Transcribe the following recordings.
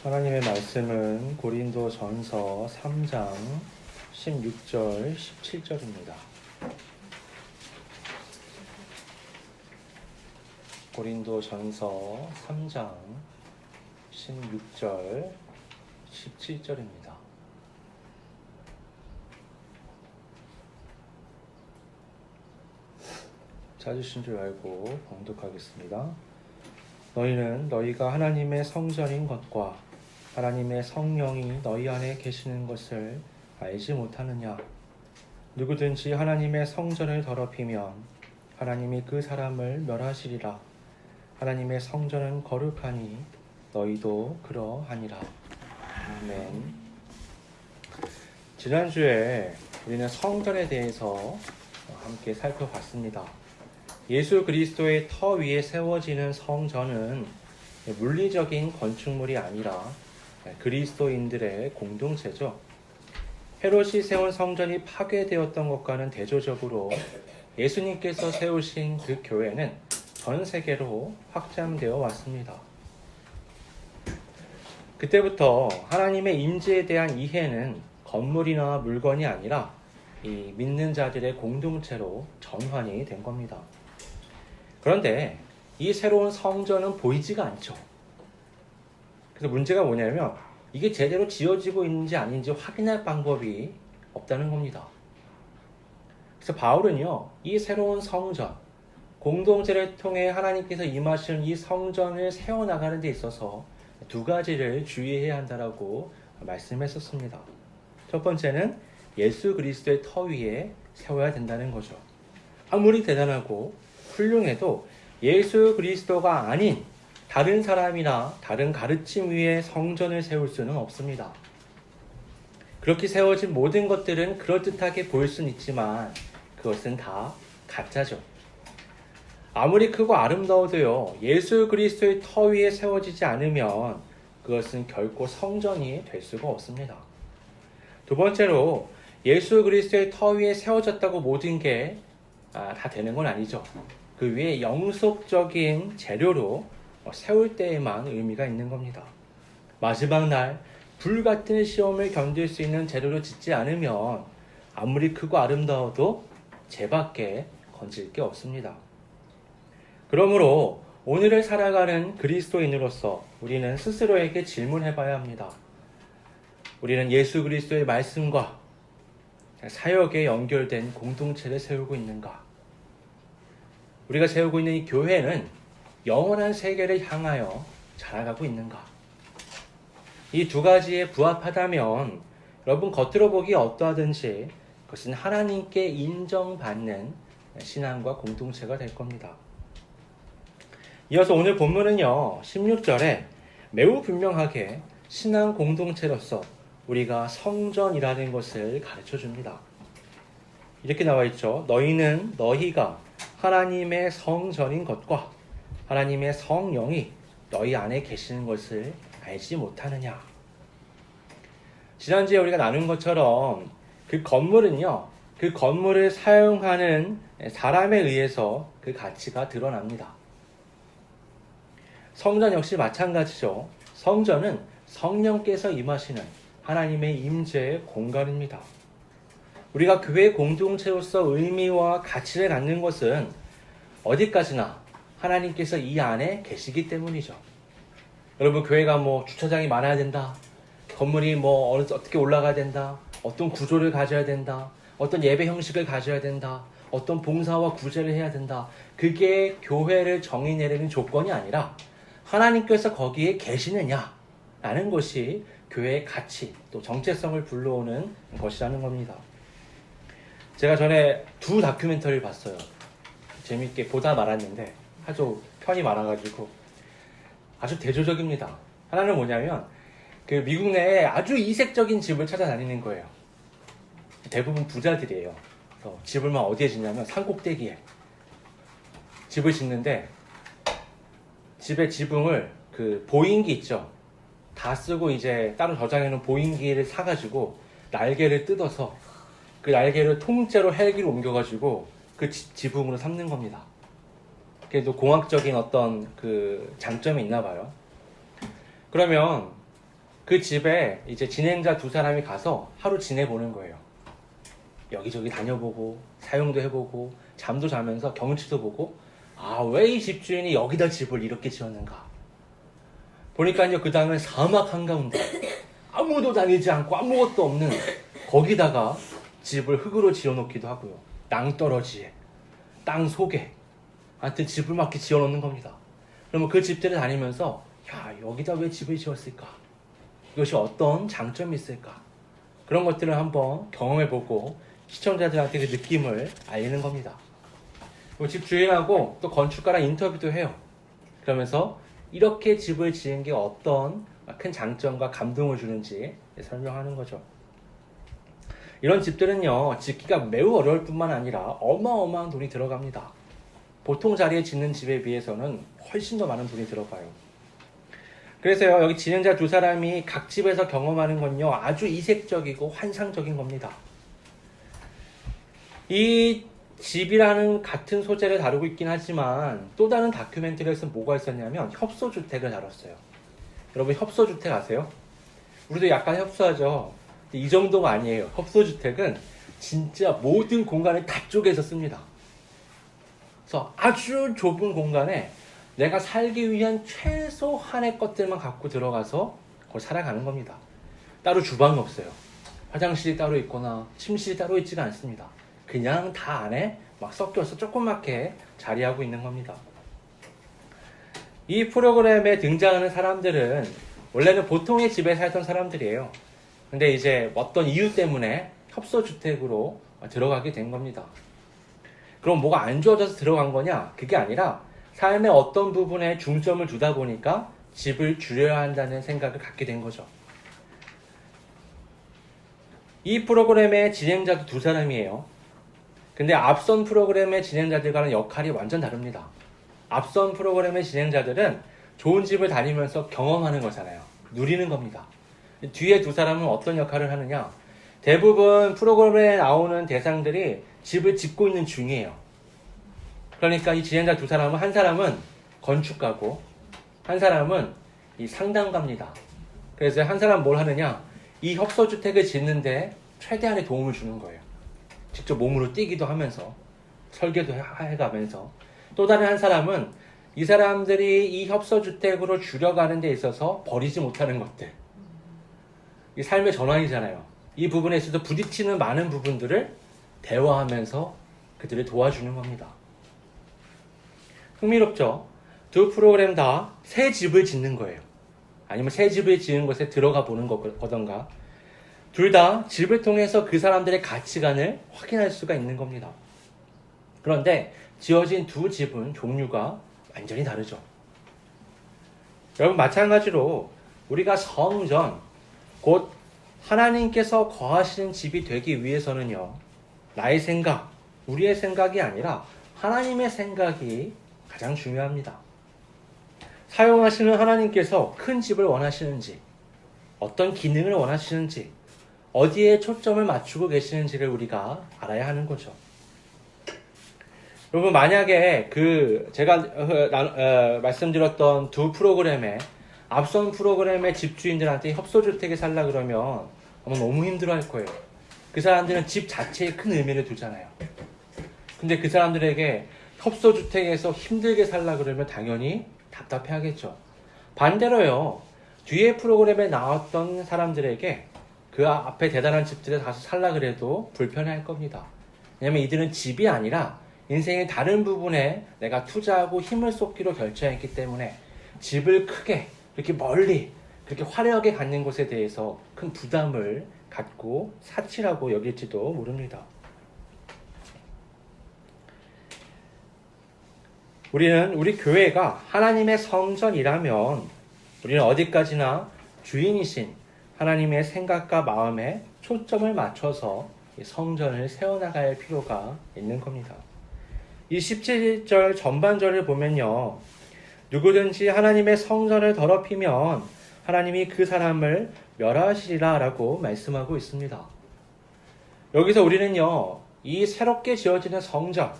하나님의 말씀은 고린도전서 3장 16절, 17절입니다. 고린도전서 3장 16절, 17절입니다. 찾으신 줄 알고 봉독하겠습니다. 너희는 너희가 하나님의 성전인 것과 하나님의 성령이 너희 안에 계시는 것을 알지 못하느냐? 누구든지 하나님의 성전을 더럽히면 하나님이 그 사람을 멸하시리라. 하나님의 성전은 거룩하니 너희도 그러하니라. 아멘. 지난주에 우리는 성전에 대해서 함께 살펴봤습니다. 예수 그리스도의 터 위에 세워지는 성전은 물리적인 건축물이 아니라 그리스도인들의 공동체죠. 헤롯이 세운 성전이 파괴되었던 것과는 대조적으로 예수님께서 세우신 그 교회는 전 세계로 확장되어 왔습니다. 그때부터 하나님의 임재에 대한 이해는 건물이나 물건이 아니라 이 믿는 자들의 공동체로 전환이 된 겁니다. 그런데 이 새로운 성전은 보이지가 않죠. 그래서 문제가 뭐냐면 이게 제대로 지어지고 있는지 아닌지 확인할 방법이 없다는 겁니다. 그래서 바울은요, 이 새로운 성전, 공동체를 통해 하나님께서 임하시는 이 성전을 세워나가는 데 있어서 두 가지를 주의해야 한다라고 말씀했었습니다. 첫 번째는 예수 그리스도의 터 위에 세워야 된다는 거죠. 아무리 대단하고 훌륭해도 예수 그리스도가 아닌 다른 사람이나 다른 가르침 위에 성전을 세울 수는 없습니다. 그렇게 세워진 모든 것들은 그럴듯하게 보일 수는 있지만 그것은 다 가짜죠. 아무리 크고 아름다워도요, 예수 그리스도의 터 위에 세워지지 않으면 그것은 결코 성전이 될 수가 없습니다. 두 번째로 예수 그리스도의 터 위에 세워졌다고 모든 게 다 되는 건 아니죠. 그 위에 영속적인 재료로 세울 때에만 의미가 있는 겁니다. 마지막 날 불같은 시험을 견딜 수 있는 재료로 짓지 않으면 아무리 크고 아름다워도 재밖에 건질 게 없습니다. 그러므로 오늘을 살아가는 그리스도인으로서 우리는 스스로에게 질문해 봐야 합니다. 우리는 예수 그리스도의 말씀과 사역에 연결된 공동체를 세우고 있는가? 우리가 세우고 있는 이 교회는 영원한 세계를 향하여 자라가고 있는가? 이 두 가지에 부합하다면 여러분 겉으로 보기 어떠하든지 그것은 하나님께 인정받는 신앙과 공동체가 될 겁니다. 이어서 오늘 본문은요, 16절에 매우 분명하게 신앙 공동체로서 우리가 성전이라는 것을 가르쳐 줍니다. 이렇게 나와 있죠. 너희는 너희가 하나님의 성전인 것과 하나님의 성령이 너희 안에 계시는 것을 알지 못하느냐. 지난주에 우리가 나눈 것처럼 그 건물은요, 그 건물을 사용하는 사람에 의해서 그 가치가 드러납니다. 성전 역시 마찬가지죠. 성전은 성령께서 임하시는 하나님의 임재의 공간입니다. 우리가 교회 공동체로서 의미와 가치를 갖는 것은 어디까지나 하나님께서 이 안에 계시기 때문이죠. 여러분, 교회가 주차장이 많아야 된다, 건물이 어떻게 올라가야 된다, 어떤 구조를 가져야 된다, 어떤 예배 형식을 가져야 된다, 어떤 봉사와 구제를 해야 된다, 그게 교회를 정의 내리는 조건이 아니라 하나님께서 거기에 계시느냐라는 것이 교회의 가치 또 정체성을 불러오는 것이라는 겁니다. 제가 전에 두 다큐멘터리를 봤어요. 재밌게 보다 말았는데 아주 편이 많아가지고 아주 대조적입니다. 하나는 뭐냐면 그 미국 내에 아주 이색적인 집을 찾아다니는 거예요. 대부분 부자들이에요. 그래서 집을 어디에 짓냐면 산꼭대기에 집을 짓는데 집의 지붕을 그 보잉기 있죠. 다 쓰고 이제 따로 저장해놓은 보잉기를 사가지고 날개를 뜯어서 그 날개를 통째로 헬기로 옮겨가지고 그 지붕으로 삼는 겁니다. 그래도 공학적인 어떤 그 장점이 있나 봐요. 그러면 그 집에 이제 진행자 두 사람이 가서 하루 지내보는 거예요. 여기저기 다녀보고 사용도 해보고 잠도 자면서 경치도 보고, 아, 왜 이 집주인이 여기다 집을 이렇게 지었는가. 보니까요, 그 다음에 사막 한가운데 아무도 다니지 않고 아무것도 없는 거기다가 집을 흙으로 지어놓기도 하고요. 낭떠러지에, 땅 속에, 하여튼 집을 막 이렇게 지어놓는 겁니다. 그러면 그 집들을 다니면서, 야, 여기다 왜 집을 지었을까? 이것이 어떤 장점이 있을까? 그런 것들을 한번 경험해보고 시청자들한테 그 느낌을 알리는 겁니다. 집 주인하고 또 건축가랑 인터뷰도 해요. 그러면서 이렇게 집을 지은 게 어떤 큰 장점과 감동을 주는지 설명하는 거죠. 이런 집들은요, 짓기가 매우 어려울 뿐만 아니라 어마어마한 돈이 들어갑니다. 보통 자리에 짓는 집에 비해서는 훨씬 더 많은 돈이 들어가요. 그래서요, 여기 진행자 두 사람이 각 집에서 경험하는 건요, 아주 이색적이고 환상적인 겁니다. 이 집이라는 같은 소재를 다루고 있긴 하지만 또 다른 다큐멘터리에서 뭐가 있었냐면 협소주택을 다뤘어요. 여러분, 협소주택 아세요? 우리도 약간 협소하죠. 이 정도가 아니에요. 협소주택은 진짜 모든 공간을 다 쪼개서 씁니다. 그래서 아주 좁은 공간에 내가 살기 위한 최소한의 것들만 갖고 들어가서 거기 살아가는 겁니다. 따로 주방이 없어요. 화장실이 따로 있거나 침실이 따로 있지가 않습니다. 그냥 다 안에 막 섞여서 조그맣게 자리하고 있는 겁니다. 이 프로그램에 등장하는 사람들은 원래는 보통의 집에 살던 사람들이에요. 근데 이제 어떤 이유 때문에 협소주택으로 들어가게 된 겁니다. 그럼 뭐가 안 좋아져서 들어간 거냐? 그게 아니라 삶의 어떤 부분에 중점을 두다 보니까 집을 줄여야 한다는 생각을 갖게 된 거죠. 이 프로그램의 진행자도 두 사람이에요. 근데 앞선 프로그램의 진행자들과는 역할이 완전 다릅니다. 앞선 프로그램의 진행자들은 좋은 집을 다니면서 경험하는 거잖아요. 누리는 겁니다. 뒤에 두 사람은 어떤 역할을 하느냐? 대부분 프로그램에 나오는 대상들이 집을 짓고 있는 중이에요. 그러니까 이 진행자 두 사람은, 한 사람은 건축가고 한 사람은 이 상담가입니다. 그래서 한 사람은 뭘 하느냐? 이 협소주택을 짓는데 최대한의 도움을 주는 거예요. 직접 몸으로 뛰기도 하면서 설계도 해가면서. 또 다른 한 사람은 이 사람들이 이 협소주택으로 줄여가는 데 있어서 버리지 못하는 것들, 이 삶의 전환이잖아요. 이 부분에 있어서 부딪히는 많은 부분들을 대화하면서 그들을 도와주는 겁니다. 흥미롭죠? 두 프로그램 다 새 집을 짓는 거예요. 아니면 새 집을 지은 곳에 들어가 보는 거던가. 둘 다 집을 통해서 그 사람들의 가치관을 확인할 수가 있는 겁니다. 그런데 지어진 두 집은 종류가 완전히 다르죠. 여러분, 마찬가지로 우리가 성전, 곧 하나님께서 거하시는 집이 되기 위해서는요, 나의 생각, 우리의 생각이 아니라 하나님의 생각이 가장 중요합니다. 사용하시는 하나님께서 큰 집을 원하시는지, 어떤 기능을 원하시는지, 어디에 초점을 맞추고 계시는지를 우리가 알아야 하는 거죠. 여러분, 만약에 제가 말씀드렸던 두 프로그램에, 앞선 프로그램의 집주인들한테 협소주택에 살라 그러면 아마 너무 힘들어 할 거예요. 그 사람들은 집 자체에 큰 의미를 두잖아요. 근데 그 사람들에게 협소주택에서 힘들게 살라 그러면 당연히 답답해 하겠죠. 반대로요, 뒤에 프로그램에 나왔던 사람들에게 그 앞에 대단한 집들에 가서 살라 그래도 불편해 할 겁니다. 왜냐면 이들은 집이 아니라 인생의 다른 부분에 내가 투자하고 힘을 쏟기로 결정했기 때문에 집을 크게, 그렇게 멀리, 그렇게 화려하게 갖는 것에 대해서 큰 부담을 갖고 사치라고 여길지도 모릅니다. 우리 교회가 하나님의 성전이라면 우리는 어디까지나 주인이신 하나님의 생각과 마음에 초점을 맞춰서 성전을 세워나갈 필요가 있는 겁니다. 이 17절 전반절을 보면요, 누구든지 하나님의 성전을 더럽히면 하나님이 그 사람을 멸하시리라 라고 말씀하고 있습니다. 여기서 우리는요, 이 새롭게 지어지는 성전,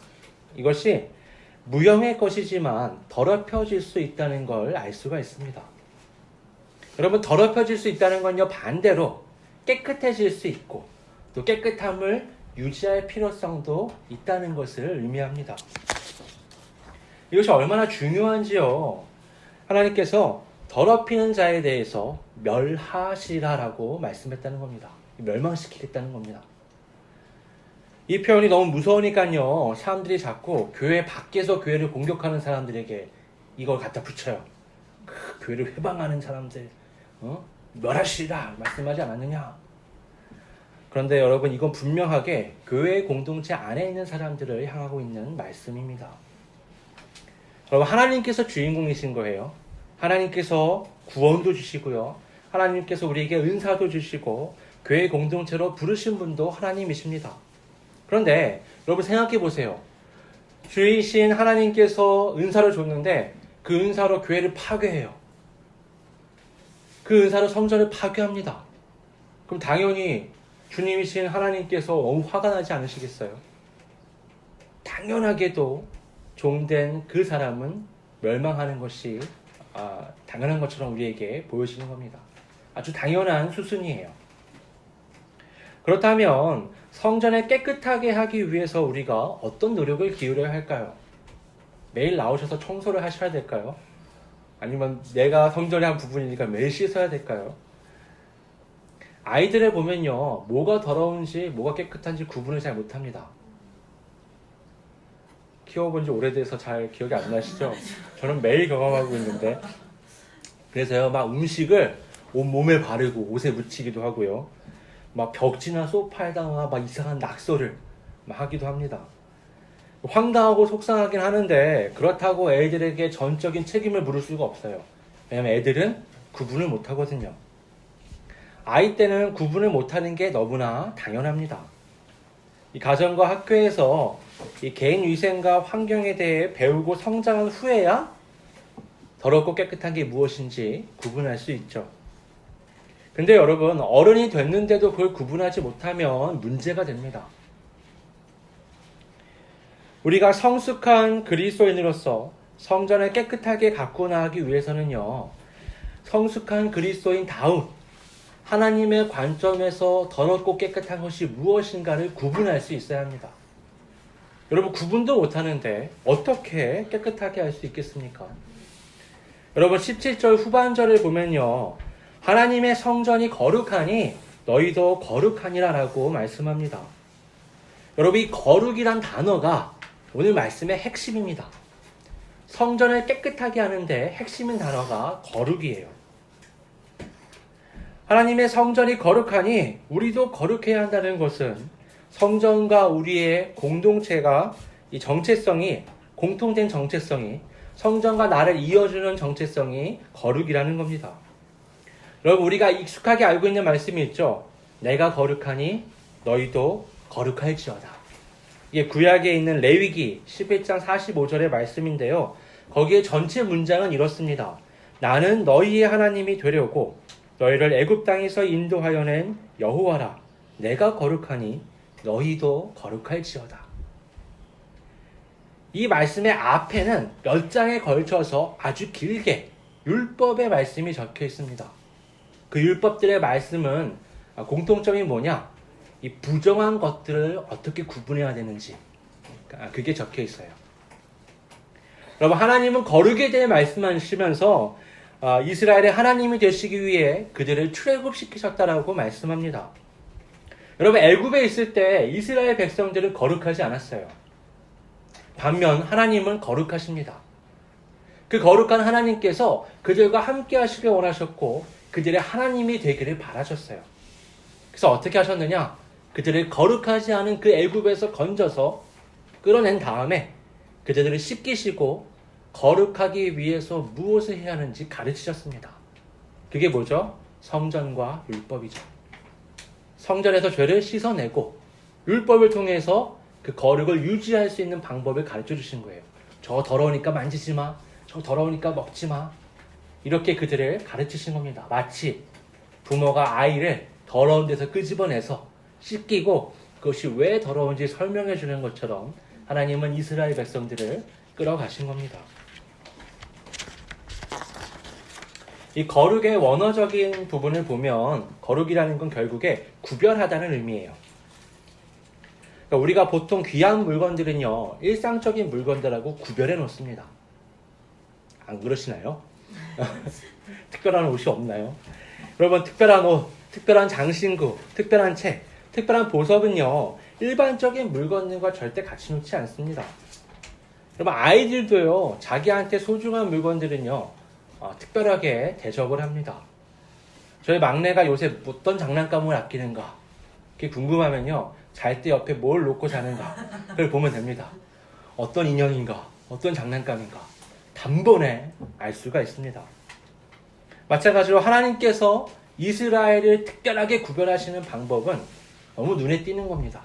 이것이 무형의 것이지만 더럽혀질 수 있다는 걸 알 수가 있습니다. 여러분, 더럽혀질 수 있다는 건요, 반대로 깨끗해질 수 있고 또 깨끗함을 유지할 필요성도 있다는 것을 의미합니다. 이것이 얼마나 중요한지요. 하나님께서 더럽히는 자에 대해서 멸하시라라고 말씀했다는 겁니다. 멸망시키겠다는 겁니다. 이 표현이 너무 무서우니까요, 사람들이 자꾸 교회 밖에서 교회를 공격하는 사람들에게 이걸 갖다 붙여요. 교회를 회방하는 사람들, 멸하시라 말씀하지 않았느냐. 그런데 여러분, 이건 분명하게 교회 공동체 안에 있는 사람들을 향하고 있는 말씀입니다. 여러분, 하나님께서 주인공이신 거예요. 하나님께서 구원도 주시고요, 하나님께서 우리에게 은사도 주시고 교회 공동체로 부르신 분도 하나님이십니다. 그런데 여러분, 생각해 보세요. 주이신 하나님께서 은사를 줬는데 그 은사로 교회를 파괴해요. 그 은사로 성전을 파괴합니다. 그럼 당연히 주님이신 하나님께서 너무 화가 나지 않으시겠어요? 당연하게도 종된 그 사람은 멸망하는 것이 당연한 것처럼 우리에게 보여지는 겁니다. 아주 당연한 수순이에요. 그렇다면 성전을 깨끗하게 하기 위해서 우리가 어떤 노력을 기울여야 할까요? 매일 나오셔서 청소를 하셔야 될까요? 아니면 내가 성전의 한 부분이니까 매일 씻어야 될까요? 아이들을 보면요, 뭐가 더러운지 뭐가 깨끗한지 구분을 잘 못합니다. 키워본 지 오래돼서 잘 기억이 안 나시죠? 저는 매일 경험하고 있는데, 그래서요, 막 음식을 온몸에 바르고 옷에 묻히기도 하고요, 막 벽지나 소파에다가 막 이상한 낙서를 막 하기도 합니다. 황당하고 속상하긴 하는데 그렇다고 애들에게 전적인 책임을 물을 수가 없어요. 왜냐면 애들은 구분을 못하거든요. 아이 때는 구분을 못하는 게 너무나 당연합니다. 이 가정과 학교에서 이 개인 위생과 환경에 대해 배우고 성장한 후에야 더럽고 깨끗한 게 무엇인지 구분할 수 있죠. 근데 여러분, 어른이 됐는데도 그걸 구분하지 못하면 문제가 됩니다. 우리가 성숙한 그리스도인으로서 성전을 깨끗하게 가꾸어 나가기 위해서는요, 성숙한 그리스도인 다음 하나님의 관점에서 더럽고 깨끗한 것이 무엇인가를 구분할 수 있어야 합니다. 여러분, 구분도 못하는데 어떻게 깨끗하게 할 수 있겠습니까? 여러분, 17절 후반절을 보면요, 하나님의 성전이 거룩하니 너희도 거룩하니라 라고 말씀합니다. 여러분, 이 거룩이란 단어가 오늘 말씀의 핵심입니다. 성전을 깨끗하게 하는데 핵심인 단어가 거룩이에요. 하나님의 성전이 거룩하니 우리도 거룩해야 한다는 것은 성전과 우리의 공동체가 이 정체성이, 공통된 정체성이, 성전과 나를 이어주는 정체성이 거룩이라는 겁니다. 여러분, 우리가 익숙하게 알고 있는 말씀이 있죠. 내가 거룩하니 너희도 거룩할지어다. 이게 구약에 있는 레위기 11장 45절의 말씀인데요. 거기에 전체 문장은 이렇습니다. 나는 너희의 하나님이 되려고 너희를 애굽 땅에서 인도하여 낸 여호와라. 내가 거룩하니 너희도 거룩할지어다. 이 말씀의 앞에는 몇 장에 걸쳐서 아주 길게 율법의 말씀이 적혀 있습니다. 그 율법들의 말씀은 공통점이 뭐냐? 이 부정한 것들을 어떻게 구분해야 되는지, 그게 적혀 있어요. 여러분, 하나님은 거룩에 대해 말씀하시면서 이스라엘의 하나님이 되시기 위해 그들을 출애굽시키셨다라고 말씀합니다. 여러분, 애굽에 있을 때 이스라엘 백성들은 거룩하지 않았어요. 반면 하나님은 거룩하십니다. 그 거룩한 하나님께서 그들과 함께 하시길 원하셨고 그들의 하나님이 되기를 바라셨어요. 그래서 어떻게 하셨느냐? 그들을 거룩하지 않은 그 애굽에서 건져서 끌어낸 다음에 그들을 씻기시고 거룩하기 위해서 무엇을 해야 하는지 가르치셨습니다. 그게 뭐죠? 성전과 율법이죠. 성전에서 죄를 씻어내고 율법을 통해서 그 거룩을 유지할 수 있는 방법을 가르쳐 주신 거예요. 저 더러우니까 만지지 마. 저 더러우니까 먹지 마. 이렇게 그들을 가르치신 겁니다. 마치 부모가 아이를 더러운 데서 끄집어내서 씻기고 그것이 왜 더러운지 설명해 주는 것처럼 하나님은 이스라엘 백성들을 끌어가신 겁니다. 이 거룩의 원어적인 부분을 보면 거룩이라는 건 결국에 구별하다는 의미예요. 그러니까 우리가 보통 귀한 물건들은요, 일상적인 물건들하고 구별해 놓습니다. 안 그러시나요? 특별한 옷이 없나요? 여러분, 특별한 옷, 특별한 장신구, 특별한 책, 특별한 보석은요, 일반적인 물건들과 절대 같이 놓지 않습니다. 여러분, 아이들도요, 자기한테 소중한 물건들은요, 특별하게 대접을 합니다. 저희 막내가 요새 어떤 장난감을 아끼는가, 그게 궁금하면요, 잘 때 옆에 뭘 놓고 자는가, 그걸 보면 됩니다. 어떤 인형인가, 어떤 장난감인가, 단번에 알 수가 있습니다. 마찬가지로 하나님께서 이스라엘을 특별하게 구별하시는 방법은 너무 눈에 띄는 겁니다.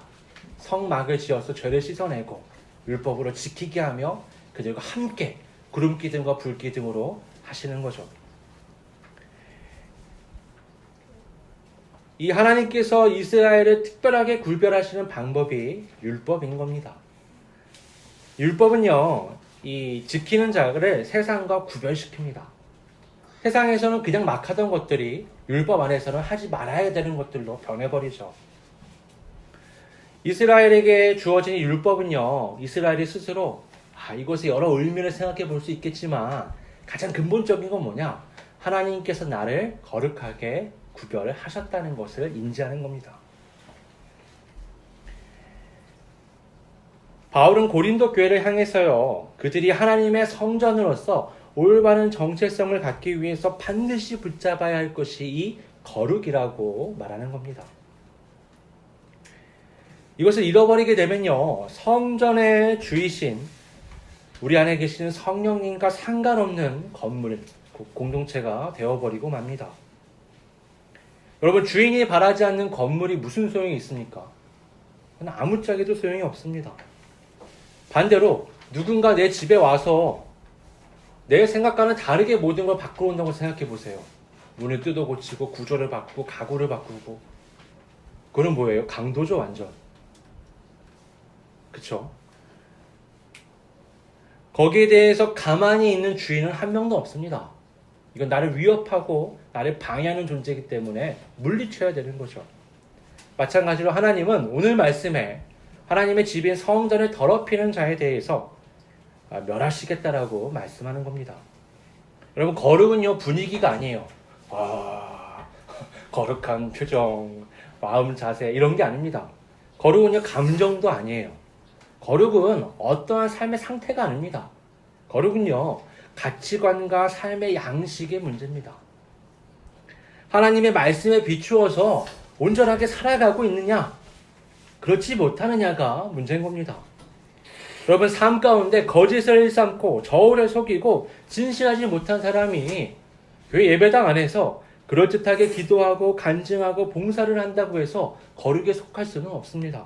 성막을 지어서 죄를 씻어내고 율법으로 지키게 하며 그들과 함께 구름기둥과 불기둥으로 하시는 거죠. 이 하나님께서 이스라엘을 특별하게 구별하시는 방법이 율법인 겁니다. 율법은요, 이 지키는 자를 세상과 구별시킵니다. 세상에서는 그냥 막 하던 것들이 율법 안에서는 하지 말아야 되는 것들로 변해버리죠. 이스라엘에게 주어진 율법은요, 이스라엘이 스스로 이것의 여러 의미를 생각해 볼 수 있겠지만 가장 근본적인 건 뭐냐? 하나님께서 나를 거룩하게 구별을 하셨다는 것을 인지하는 겁니다. 바울은 고린도 교회를 향해서요, 그들이 하나님의 성전으로서 올바른 정체성을 갖기 위해서 반드시 붙잡아야 할 것이 이 거룩이라고 말하는 겁니다. 이것을 잃어버리게 되면요, 성전의 주이신 우리 안에 계시는 성령님과 상관없는 건물, 공동체가 되어버리고 맙니다. 여러분, 주인이 바라지 않는 건물이 무슨 소용이 있습니까? 아무짝에도 소용이 없습니다. 반대로 누군가 내 집에 와서 내 생각과는 다르게 모든 걸 바꾸어 온다고 생각해 보세요. 문을 뜯어 고치고 구조를 바꾸고 가구를 바꾸고, 그건 뭐예요? 강도죠, 완전. 그쵸? 거기에 대해서 가만히 있는 주인은 한 명도 없습니다. 이건 나를 위협하고 나를 방해하는 존재이기 때문에 물리쳐야 되는 거죠. 마찬가지로 하나님은 오늘 말씀에 하나님의 집인 성전을 더럽히는 자에 대해서 멸하시겠다라고 말씀하는 겁니다. 여러분, 거룩은요, 분위기가 아니에요. 거룩한 표정, 마음 자세, 이런 게 아닙니다. 거룩은요, 감정도 아니에요. 거룩은 어떠한 삶의 상태가 아닙니다. 거룩은요, 가치관과 삶의 양식의 문제입니다. 하나님의 말씀에 비추어서 온전하게 살아가고 있느냐, 그렇지 못하느냐가 문제인 겁니다. 여러분, 삶 가운데 거짓을 일삼고 저울을 속이고 진실하지 못한 사람이 교회 예배당 안에서 그럴듯하게 기도하고 간증하고 봉사를 한다고 해서 거룩에 속할 수는 없습니다.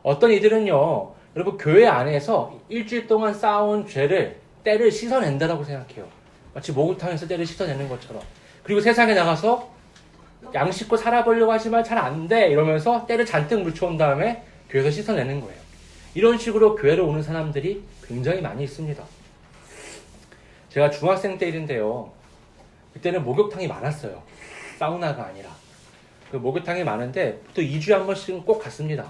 어떤 이들은요, 여러분, 교회 안에서 일주일 동안 쌓아온 죄를, 때를 씻어낸다라고 생각해요. 마치 목욕탕에서 때를 씻어내는 것처럼. 그리고 세상에 나가서 양식껏 살아보려고 하지만 잘 안 돼 이러면서 때를 잔뜩 묻혀온 다음에 교회에서 씻어내는 거예요. 이런 식으로 교회로 오는 사람들이 굉장히 많이 있습니다. 제가 중학생 때 일인데요, 그때는 목욕탕이 많았어요. 사우나가 아니라. 그 목욕탕이 많은데 또 2주에 한 번씩은 꼭 갔습니다.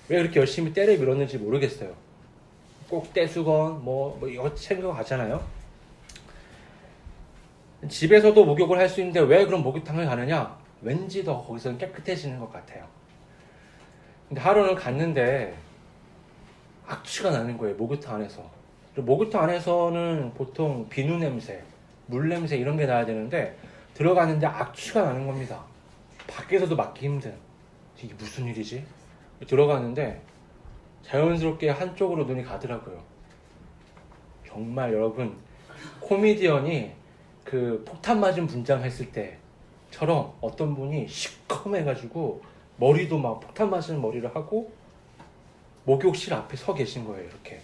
왜 그렇게 열심히 때를 밀었는지 모르겠어요. 꼭 떼수건 이거 챙겨 가잖아요. 집에서도 목욕을 할 수 있는데 왜 그런 목욕탕을 가느냐? 왠지 더 거기서는 깨끗해지는 것 같아요. 근데 하루는 갔는데 악취가 나는 거예요, 목욕탕 안에서. 목욕탕 안에서는 보통 비누 냄새, 물 냄새 이런 게 나야 되는데 들어갔는데 악취가 나는 겁니다. 밖에서도 맡기 힘든. 이게 무슨 일이지? 들어갔는데 자연스럽게 한쪽으로 눈이 가더라고요. 정말 여러분, 코미디언이 그 폭탄 맞은 분장 했을 때처럼 어떤 분이 시커매가지고 머리도 막 폭탄 맞은 머리를 하고 목욕실 앞에 서 계신 거예요, 이렇게.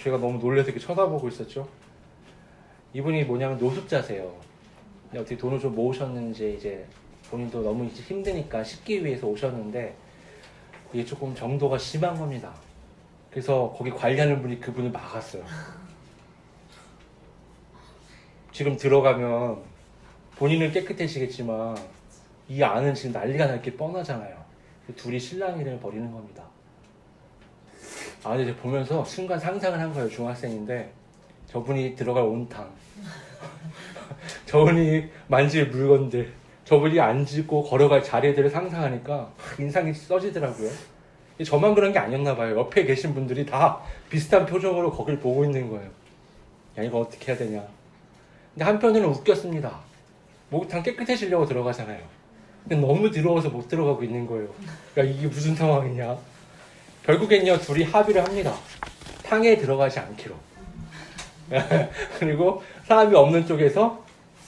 제가 너무 놀라서 이렇게 쳐다보고 있었죠. 이분이 뭐냐면 노숙자세요. 어떻게 돈을 좀 모으셨는지 이제 본인도 너무 이제 힘드니까 씻기 위해서 오셨는데 이게 조금 정도가 심한 겁니다. 그래서 거기 관리하는 분이 그분을 막았어요. 지금 들어가면 본인은 깨끗해지겠지만 이 안은 지금 난리가 날 게 뻔하잖아요. 둘이 실랑이를 벌이는 겁니다. 이제 보면서 순간 상상을 한 거예요. 중학생인데 저분이 들어갈 온탕, 저분이 만질 물건들, 저분이 앉고 걸어갈 자리들을 상상하니까 인상이 써지더라고요. 저만 그런 게 아니었나 봐요. 옆에 계신 분들이 다 비슷한 표정으로 거길 보고 있는 거예요. 야, 이거 어떻게 해야 되냐. 근데 한편으로는 웃겼습니다. 목욕탕 깨끗해지려고 들어가잖아요. 근데 너무 더러워서 못 들어가고 있는 거예요. 그러니까 이게 무슨 상황이냐. 결국엔요, 둘이 합의를 합니다. 탕에 들어가지 않기로. 그리고 사람이 없는 쪽에서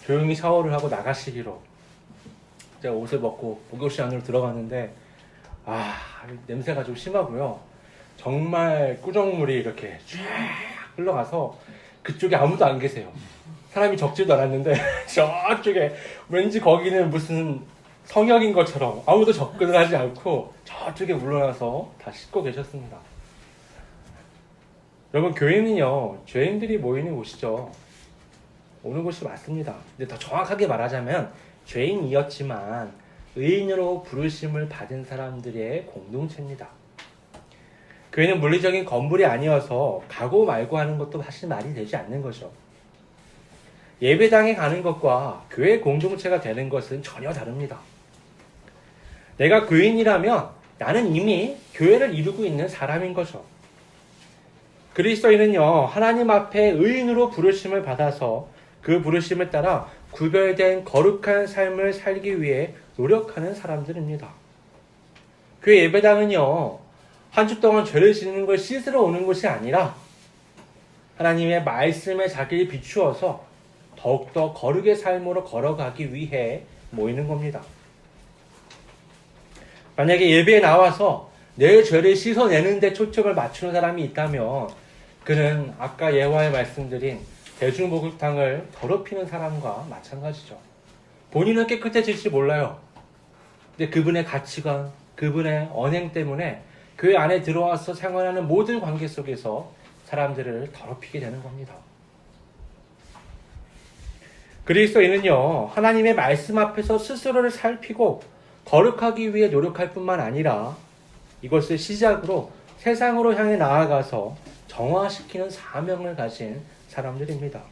조용히 샤워를 하고 나가시기로. 제가 옷을 벗고 목욕실 안으로 들어갔는데 냄새가 좀 심하고요. 정말 꾸정물이 이렇게 쫙 흘러가서 그쪽에 아무도 안 계세요. 사람이 적지도 않았는데 저쪽에 왠지 거기는 무슨 성역인 것처럼 아무도 접근을 하지 않고 저쪽에 물러나서 다 씻고 계셨습니다. 여러분, 교회는요, 죄인들이 모이는 곳이죠. 오는 곳이 맞습니다. 근데 더 정확하게 말하자면 죄인이었지만 의인으로 부르심을 받은 사람들의 공동체입니다. 교회는 물리적인 건물이 아니어서 가고 말고 하는 것도 사실 말이 되지 않는 거죠. 예배당에 가는 것과 교회 공동체가 되는 것은 전혀 다릅니다. 내가 교인이라면 나는 이미 교회를 이루고 있는 사람인 거죠. 그리스도인은요, 하나님 앞에 의인으로 부르심을 받아서 그 부르심을 따라 구별된 거룩한 삶을 살기 위해 노력하는 사람들입니다. 교회 예배당은요, 한 주 동안 죄를 짓는 걸 씻으러 오는 곳이 아니라 하나님의 말씀에 자기를 비추어서 더욱더 거룩의 삶으로 걸어가기 위해 모이는 겁니다. 만약에 예배에 나와서 내 죄를 씻어내는 데 초점을 맞추는 사람이 있다면 그는 아까 예화에 말씀드린 대중목욕탕을 더럽히는 사람과 마찬가지죠. 본인은 깨끗해질지 몰라요. 근데 그분의 가치관, 그분의 언행 때문에 교회 안에 들어와서 생활하는 모든 관계 속에서 사람들을 더럽히게 되는 겁니다. 그리스도인은요, 하나님의 말씀 앞에서 스스로를 살피고 거룩하기 위해 노력할 뿐만 아니라 이것을 시작으로 세상으로 향해 나아가서 정화시키는 사명을 가진 사람들입니다.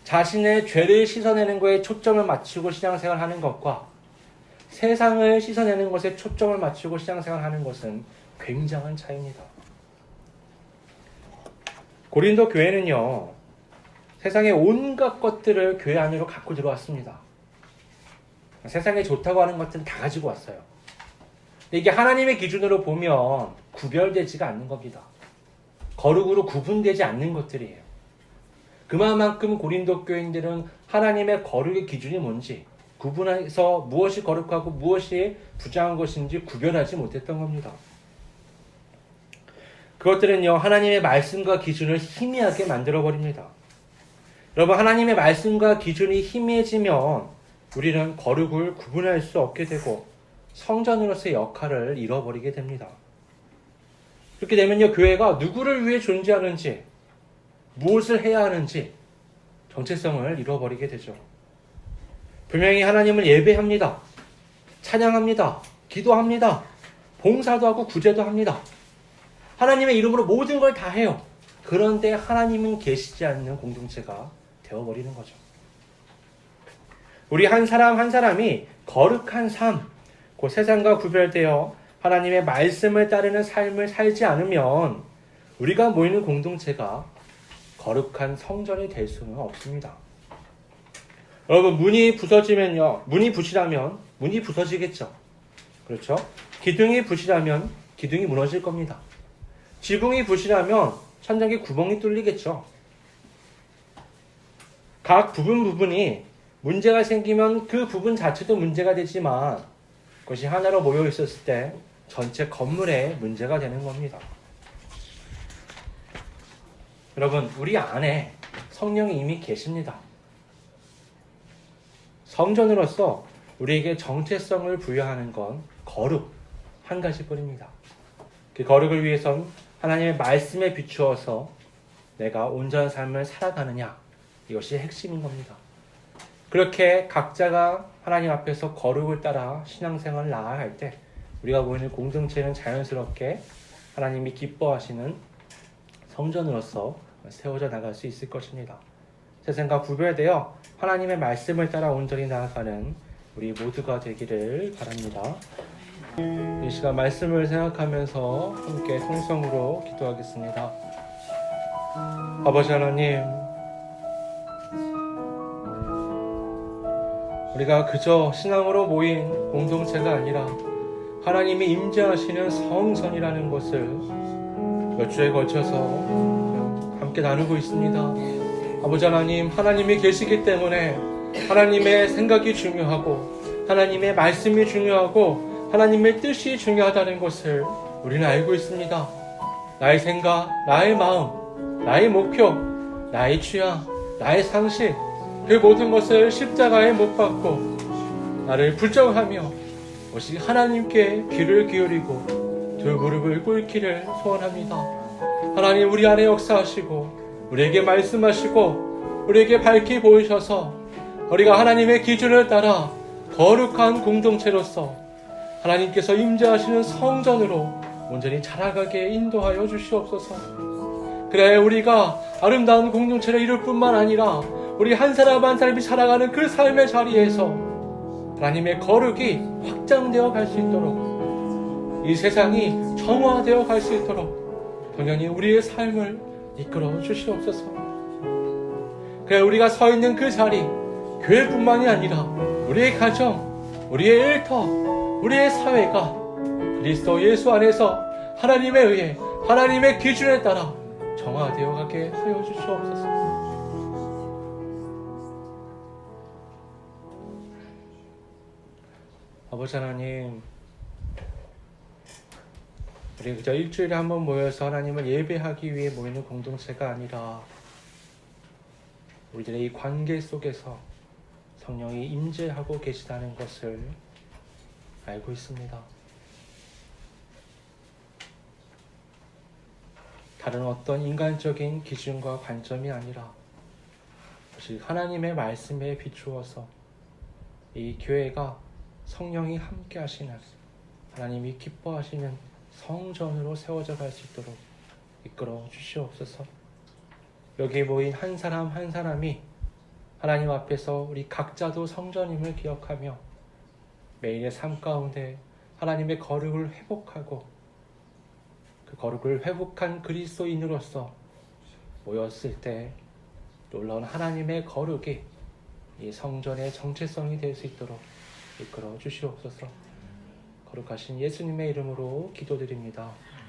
자신의 죄를 씻어내는 것에 초점을 맞추고 신앙생활 하는 것과 세상을 씻어내는 것에 초점을 맞추고 신앙생활 하는 것은 굉장한 차이입니다. 고린도 교회는요, 세상의 온갖 것들을 교회 안으로 갖고 들어왔습니다. 세상에 좋다고 하는 것들은 다 가지고 왔어요. 이게 하나님의 기준으로 보면 구별되지가 않는 겁니다. 거룩으로 구분되지 않는 것들이에요. 그만큼 고린도 교인들은 하나님의 거룩의 기준이 뭔지 구분해서 무엇이 거룩하고 무엇이 부정한 것인지 구별하지 못했던 겁니다. 그것들은요, 하나님의 말씀과 기준을 희미하게 만들어버립니다. 여러분, 하나님의 말씀과 기준이 희미해지면 우리는 거룩을 구분할 수 없게 되고 성전으로서의 역할을 잃어버리게 됩니다. 그렇게 되면요, 교회가 누구를 위해 존재하는지, 무엇을 해야 하는지 정체성을 잃어버리게 되죠. 분명히 하나님을 예배합니다. 찬양합니다. 기도합니다. 봉사도 하고 구제도 합니다. 하나님의 이름으로 모든 걸 다 해요. 그런데 하나님은 계시지 않는 공동체가 되어버리는 거죠. 우리 한 사람 한 사람이 거룩한 삶, 그 세상과 구별되어 하나님의 말씀을 따르는 삶을 살지 않으면 우리가 모이는 공동체가 거룩한 성전이 될 수는 없습니다. 여러분, 문이 부서지면요, 문이 부실하면 문이 부서지겠죠. 그렇죠? 기둥이 부실하면 기둥이 무너질 겁니다. 지붕이 부실하면 천장에 구멍이 뚫리겠죠. 각 부분이 문제가 생기면 그 부분 자체도 문제가 되지만 그것이 하나로 모여 있었을 때 전체 건물에 문제가 되는 겁니다. 여러분, 우리 안에 성령이 이미 계십니다. 성전으로서 우리에게 정체성을 부여하는 건 거룩 한 가지뿐입니다. 그 거룩을 위해선 하나님의 말씀에 비추어서 내가 온전한 삶을 살아가느냐, 이것이 핵심인 겁니다. 그렇게 각자가 하나님 앞에서 거룩을 따라 신앙생활을 나아갈 때 우리가 모이는 공동체는 자연스럽게 하나님이 기뻐하시는 성전으로서 세워져 나갈 수 있을 것입니다. 세상과 구별되어 하나님의 말씀을 따라 온전히 나아가는 우리 모두가 되기를 바랍니다. 이 시간 말씀을 생각하면서 함께 통성으로 기도하겠습니다. 아버지 하나님, 우리가 그저 신앙으로 모인 공동체가 아니라 하나님이 임재하시는 성전이라는 것을 몇 주에 걸쳐서 함께 나누고 있습니다. 아버지 하나님, 하나님이 계시기 때문에 하나님의 생각이 중요하고 하나님의 말씀이 중요하고 하나님의 뜻이 중요하다는 것을 우리는 알고 있습니다. 나의 생각, 나의 마음, 나의 목표, 나의 취향, 나의 상식, 그 모든 것을 십자가에 못 박고 나를 불정하며 오직 하나님께 귀를 기울이고 두 무릎을 꿇기를 소원합니다. 하나님, 우리 안에 역사하시고 우리에게 말씀하시고 우리에게 밝히 보이셔서 우리가 하나님의 기준을 따라 거룩한 공동체로서 하나님께서 임재하시는 성전으로 온전히 자라가게 인도하여 주시옵소서. 그래 우리가 아름다운 공동체를 이룰 뿐만 아니라 우리 한 사람 한 사람이 살아가는 그 삶의 자리에서 하나님의 거룩이 확장되어 갈 수 있도록, 이 세상이 정화되어 갈 수 있도록 당연히 우리의 삶을 이끌어 주시옵소서. 그래 우리가 서 있는 그 자리, 교회뿐만이 아니라 우리의 가정, 우리의 일터, 우리의 사회가 그리스도 예수 안에서 하나님에 의해 하나님의 기준에 따라 정화되어 가게 하여 주시옵소서. 아버지 하나님, 우리 그저 일주일에 한 번 모여서 하나님을 예배하기 위해 모이는 공동체가 아니라 우리들의 이 관계 속에서 성령이 임재하고 계시다는 것을 알고 있습니다. 다른 어떤 인간적인 기준과 관점이 아니라 오직 하나님의 말씀에 비추어서 이 교회가 성령이 함께 하시는, 하나님이 기뻐하시는 성전으로 세워져 갈 수 있도록 이끌어 주시옵소서. 여기 모인 한 사람 한 사람이 하나님 앞에서 우리 각자도 성전임을 기억하며 매일의 삶 가운데 하나님의 거룩을 회복하고 그 거룩을 회복한 그리스도인으로서 모였을 때 놀라운 하나님의 거룩이 이 성전의 정체성이 될 수 있도록 이끌어 주시옵소서. 거룩하신 예수님의 이름으로 기도드립니다.